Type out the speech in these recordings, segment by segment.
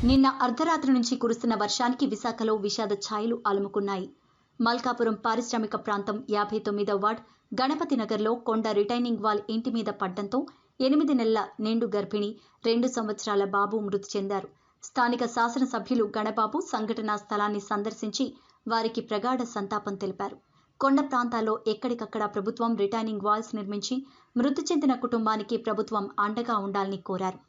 నిన్న అర్ధరాత్రి నుంచి కురుస్తున్న వర్షానికి విశాఖలో విషాద ఛాయలు అలుముకున్నాయి. మల్కాపురం పారిశ్రామిక ప్రాంతం 59వ వార్డ్ గణపతి నగర్లో కొండ రిటైనింగ్ వాల్ ఇంటి మీద పడ్డంతో 8 నెలల నిండు గర్భిణి 2 సంవత్సరాల బాబు మృతి చెందారు. స్థానిక శాసనసభ్యులు గణబాబు సంఘటనా స్థలాన్ని సందర్శించి వారికి ప్రగాఢ సంతాపం తెలిపారు. కొండ ప్రాంతాల్లో ఎక్కడికక్కడ ప్రభుత్వం రిటైనింగ్ వాల్స్ నిర్మించి మృతి చెందిన కుటుంబానికి ప్రభుత్వం అండగా ఉండాలని కోరారు.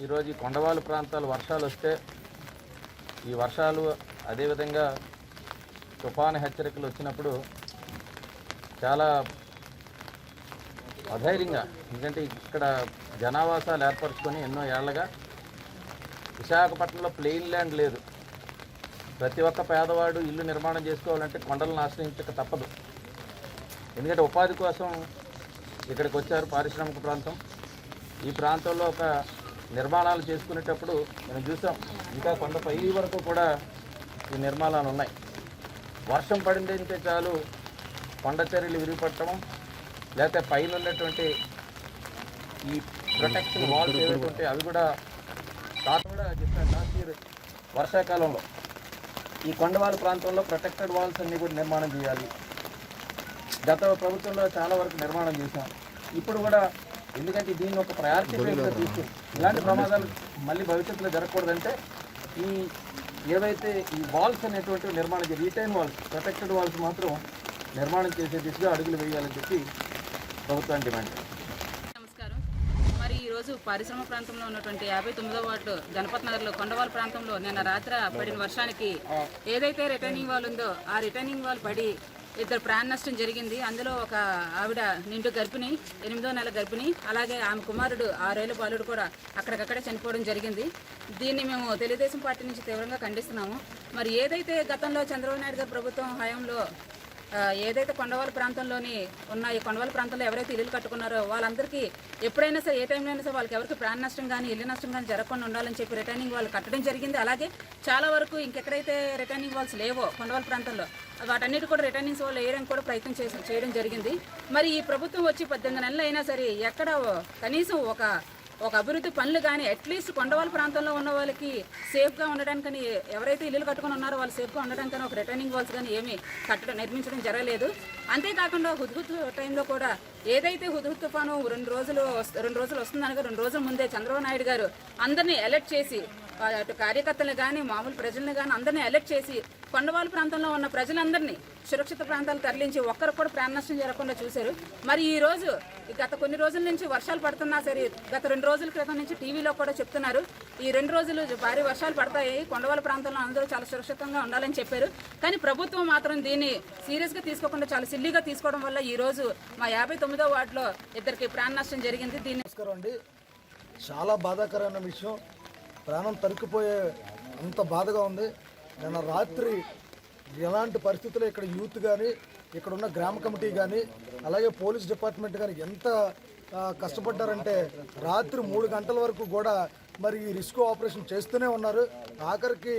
ఈరోజు ఈ కొండవాళ్ళ ప్రాంతాలు వర్షాలు వస్తే ఈ వర్షాలు అదేవిధంగా తుఫాను హెచ్చరికలు వచ్చినప్పుడు చాలా అధైర్యంగా, ఎందుకంటే ఇక్కడ జనావాసాలు ఏర్పరచుకొని ఎన్నో ఏళ్లగా విశాఖపట్నంలో ప్లెయిన్ ల్యాండ్ లేదు. ప్రతి ఒక్క పేదవాడు ఇల్లు నిర్మాణం చేసుకోవాలంటే కొండలను ఆశ్రయించక తప్పదు. ఎందుకంటే ఉపాధి కోసం ఇక్కడికి వచ్చారు. పారిశ్రామిక ప్రాంతం, ఈ ప్రాంతంలో ఒక నిర్మాణాలు చేసుకునేటప్పుడు మనం చూసాం, ఇంకా కొండపై వరకు కూడా ఈ నిర్మాణాలు ఉన్నాయి. వర్షం పడిందంటే చాలు కొండ చర్యలు విరిగిపట్టడం, లేకపోతే పైన ఉన్నటువంటి ఈ ప్రొటెక్షన్ వాల్స్ ఏవైతే అవి కూడా చెప్పారు. లాస్ట్ ఇయర్ వర్షాకాలంలో ఈ కొండవాళ్ళ ప్రాంతంలో ప్రొటెక్టెడ్ వాల్స్ అన్నీ కూడా నిర్మాణం చేయాలి. గత ప్రభుత్వంలో చాలా వరకు నిర్మాణం చేశాం. ఇప్పుడు కూడా, ఎందుకంటే దీన్ని ఒక ప్రయారిటీ బేస్గా తీసుకుని ఇలాంటి ప్రమాదాలు మళ్ళీ భవిష్యత్తులో జరగకూడదంటే ఈ ఏవైతే ఈ వాల్స్ అనేటువంటి నిర్మాణం రిటైన్ వాల్స్, ప్రొటెక్టెడ్ వాల్స్ మాత్రం నిర్మాణం చేసే దిశగా అడుగులు వేయాలని చెప్పి ప్రభుత్వాన్ని డిమాండ్ చేశారు. నమస్కారం. మరి ఈరోజు పారిశ్రామిక ప్రాంతంలో ఉన్నటువంటి 59వ వార్డు గణపతి నగర్లో కొండవాళ్ళ ప్రాంతంలో నిన్న రాత్రి పడిన వర్షానికి ఏదైతే రిటైనింగ్ వాల్ ఉందో ఆ రిటైనింగ్ వాల్ పడి 2 ప్రాణ నష్టం జరిగింది. అందులో ఒక ఆవిడ నిండు గర్భిణి, 8వ నెల గర్భిణి, అలాగే ఆమె కుమారుడు 6 ఏళ్ల బాలుడు కూడా అక్కడికక్కడే చనిపోవడం జరిగింది. దీన్ని మేము తెలుగుదేశం పార్టీ నుంచి తీవ్రంగా ఖండిస్తున్నాము. మరి ఏదైతే గతంలో చంద్రబాబు నాయుడు గారి ప్రభుత్వం హయాంలో ఏదైతే కొండవాళ్ళ ప్రాంతంలోని ఉన్న ఈ కొండవాళ్ళ ప్రాంతంలో ఎవరైతే ఇల్లు కట్టుకున్నారో వాళ్ళందరికీ ఎప్పుడైనా సరే, ఏ టైంలో అయినా సరే వాళ్ళకి ఎవరికి ప్రాణ నష్టం కానీ ఇల్లు నష్టం కానీ జరగకుండా ఉండాలని చెప్పి రిటైనింగ్ వాల్ కట్టడం జరిగింది. అలాగే చాలా వరకు ఇంకెక్కడైతే రిటైనింగ్ వాల్స్ లేవో కొండవాళ్ళ ప్రాంతంలో వాటన్నిటి కూడా రిటైనింగ్ వాల్ వేయడానికి కూడా ప్రయత్నం చేయడం జరిగింది. మరి ఈ ప్రభుత్వం వచ్చి 18 నెలలు అయినా సరే ఎక్కడ కనీసం ఒక అభివృద్ధి పనులు కానీ అట్లీస్ట్ కొండవాళ్ళ ప్రాంతంలో ఉన్న వాళ్ళకి సేఫ్గా ఉండడానికని, ఎవరైతే ఇల్లు కట్టుకుని ఉన్నారో వాళ్ళు సేఫ్గా ఉండడానికని ఒక రిటైనింగ్ వాల్స్ కానీ ఏమీ నిర్మించడం జరగలేదు. అంతేకాకుండా హుద్హుద్ టైంలో కూడా ఏదైతే హుద్హుద్ తుఫాను 2 రోజులు వస్తుందనగా 2 రోజుల ముందే చంద్రబాబు నాయుడు గారు అందరినీ అలర్ట్ చేసి, అటు కార్యకర్తలు కానీ మామూలు ప్రజలను కానీ అందరినీ అలర్ట్ చేసి కొండవాళ్ళ ప్రాంతంలో ఉన్న ప్రజలందరినీ సురక్షిత ప్రాంతాలు తరలించి ఒక్కరు కూడా ప్రాణ నష్టం జరగకుండా చూశారు. మరి ఈ రోజు గత కొన్ని రోజుల నుంచి వర్షాలు పడుతున్నా సరే, గత 2 రోజుల క్రితం నుంచి టీవీలో కూడా చెప్తున్నారు ఈ 2 రోజులు భారీ వర్షాలు పడతాయి, కొండవాళ్ళ ప్రాంతంలో అందరూ చాలా సురక్షితంగా ఉండాలని చెప్పారు. కానీ ప్రభుత్వం మాత్రం దీన్ని సీరియస్గా తీసుకోకుండా చాలా సిల్లీగా తీసుకోవడం వల్ల ఈ రోజు మా 59వ వార్డులో 2కి ప్రాణ నష్టం జరిగింది. దీన్ని చాలా బాధాకరమైన విషయం, ప్రాణం తరికిపోయే అంత బాధగా ఉంది. నిన్న రాత్రి ఎలాంటి పరిస్థితుల్లో ఇక్కడ యూత్ కానీ, ఇక్కడ ఉన్న గ్రామ కమిటీ కానీ, అలాగే పోలీస్ డిపార్ట్మెంట్ కానీ ఎంత కష్టపడ్డారంటే రాత్రి 3 గంటల వరకు కూడా మరి ఈ రిస్క్ ఆపరేషన్ చేస్తూనే ఉన్నారు. ఆఖరికి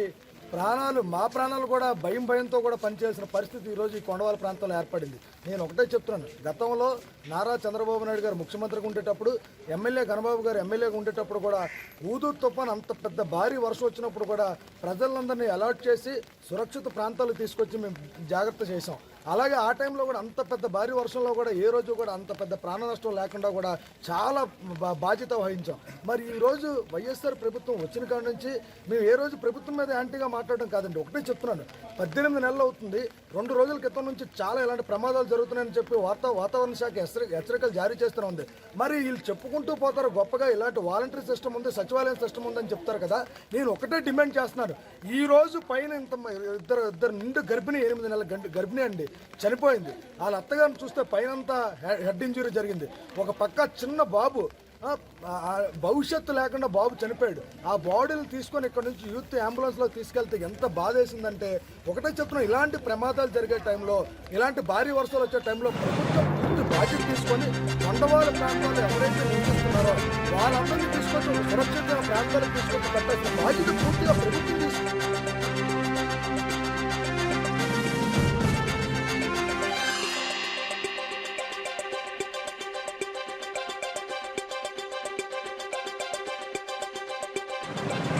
మా ప్రాణాలు కూడా భయంతో కూడా పనిచేయాల్సిన పరిస్థితి ఈరోజు ఈ కొండవాళ్ళ ప్రాంతంలో ఏర్పడింది. నేను ఒకటే చెప్తున్నాను, గతంలో నారా చంద్రబాబు నాయుడు గారు ముఖ్యమంత్రిగా ఉండేటప్పుడు, ఎమ్మెల్యే గణబాబు గారు ఎమ్మెల్యేగా ఉండేటప్పుడు కూడా హుదూద్ తుఫాన్ అంత పెద్ద భారీ వర్షం వచ్చినప్పుడు కూడా ప్రజలందరినీ అలర్ట్ చేసి సురక్షిత ప్రాంతాలకు తీసుకొచ్చి మేము జాగ్రత్త చేసాం. అలాగే ఆ టైంలో కూడా అంత పెద్ద భారీ వర్షంలో కూడా ఏ రోజు కూడా అంత పెద్ద ప్రాణ నష్టం లేకుండా కూడా చాలా బాధ్యత వహించాం. మరి ఈరోజు వైఎస్ఆర్ ప్రభుత్వం వచ్చిన కాడి నుంచి మేము ఏ రోజు ప్రభుత్వం మీద యాంటీగా మాట్లాడడం కాదండి, ఒకటే చెప్తున్నాను, 18 నెలలు అవుతుంది. 2 రోజుల క్రితం నుంచి చాలా ఇలాంటి ప్రమాదాలు జరుగుతున్నాయని చెప్పి వాతావరణ శాఖ హెచ్చరికలు జారీ చేస్తూనే ఉంది. మరి వీళ్ళు చెప్పుకుంటూ పోతారు గొప్పగా ఇలాంటి వాలంటరీ సిస్టమ్ ఉంది, సచివాలయం సిస్టమ్ ఉందని చెప్తారు కదా. నేను ఒకటే డిమాండ్ చేస్తున్నాను, ఈ రోజు పైన ఇద్దరు నిండు గర్భిణి 8 నెలల గర్భిణి అండి చనిపోయింది. వాళ్ళ అత్తగారిని చూస్తే పైనంతా హెడ్ ఇంజరీ జరిగింది. ఒక పక్క చిన్న బాబు, భవిష్యత్తు లేకుండా బాబు చనిపోయాడు. ఆ బాడీని తీసుకొని ఇక్కడ నుంచి యూత్ అంబులెన్స్లో తీసుకెళ్తే ఎంత బాధ వేసిందంటే, ఒకటే చెప్తున్నాం, ఇలాంటి ప్రమాదాలు జరిగే టైంలో, ఇలాంటి భారీ వర్షాలు వచ్చే టైంలో ప్రభుత్వం పూర్తి బాధ్యత తీసుకొని కొండవాళ్ళ ప్రాంతాలు ఎవరైతే నివసిస్తున్నారో వాళ్ళందరినీ తీసుకొచ్చి సురక్షిత ప్రాంతాలకు తీసుకొచ్చి పెట్టాల్సిన బాధ్యత పూర్తిగా ప్రభుత్వం తీసుకుంటుంది. చేస్తున్నాం.